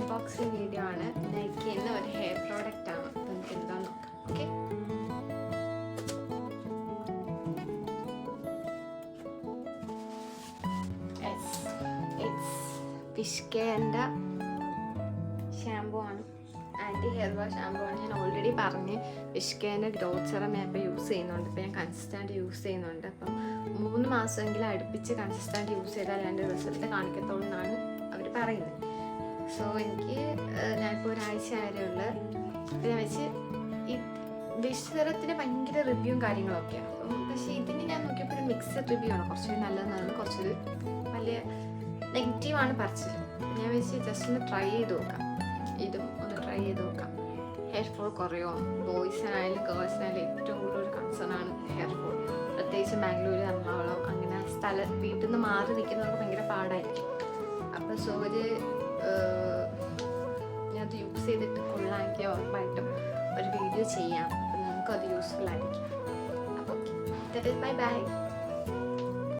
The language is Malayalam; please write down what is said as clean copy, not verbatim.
അൺബോക്സിങ് വീഡിയോ ആണ്. നൈക്കി എന്ന ഒരു ഹെയർ പ്രോഡക്റ്റ് ആണ്. നമുക്ക് എന്താന്ന് നോക്കാം. ഓക്കെ, വിഷ്കേൻ്റെ ഷാമ്പൂ ആണ്. ആൻറ്റി ഹെയർ വാഷ് ഷാമ്പൂ ആണ്. ഞാൻ ഓൾറെഡി പറഞ്ഞ് വിഷ്കേൻ്റെ ഗ്രോത്ത് സെറം ഞാൻ ഇപ്പോൾ യൂസ് ചെയ്യുന്നുണ്ട്. ഇപ്പോൾ ഞാൻ കൺസിസ്റ്റൻ്റ് യൂസ് ചെയ്യുന്നുണ്ട്. അപ്പം 3 മാസമെങ്കിലും അടുപ്പിച്ച് കൺസിസ്റ്റൻ്റ് യൂസ് ചെയ്താൽ എൻ്റെ റിസൾട്ട് കാണിക്കത്തുള്ളൂ എന്നാണ് അവർ പറയുന്നത്. സോ എനിക്ക് ഞാനിപ്പോൾ ഒരാഴ്ച ആയതേ ഞാൻ വെച്ച് ഈ വിഷ് സെറത്തിന് ഭയങ്കര റിവ്യൂവും കാര്യങ്ങളൊക്കെയാണ്. പക്ഷേ ഇതിന് ഞാൻ നോക്കിയപ്പോൾ ഒരു മിക്സഡ് റിവ്യൂ ആണ്. കുറച്ചുകൂടി നല്ലതെന്നാണ്, കുറച്ചൊരു വലിയ നെഗറ്റീവാണ് പറച്ചിൽ. ഞാൻ വെച്ച് ജസ്റ്റ് ഒന്ന് ട്രൈ ചെയ്ത് നോക്കാം. ഇതും ഒന്ന് ട്രൈ ചെയ്ത് നോക്കാം. Hair fall കുറയോ? ബോയ്സിനായാലും ഗേൾസിനായാലും ഏറ്റവും കൂടുതൽ ഒരു കൺസേൺ ആണ് ഹെയർ ഫോൾ. പ്രത്യേകിച്ച് ബാംഗ്ലൂർ, എറണാകുളം അങ്ങനെ വീട്ടിൽ നിന്ന് മാറി നിൽക്കുന്നവർക്ക് ഭയങ്കര പാടായിരിക്കും. അപ്പോൾ സോ ഞാനത് യൂസ് ചെയ്തിട്ട് കൊള്ളാമെങ്കിൽ ഉറപ്പായിട്ടും ഒരു വീഡിയോ ചെയ്യാം. അപ്പം നമുക്കത് യൂസ്ഫുൾ ആയിരിക്കും. അപ്പോൾ ഓക്കെ, ബൈ ബൈ.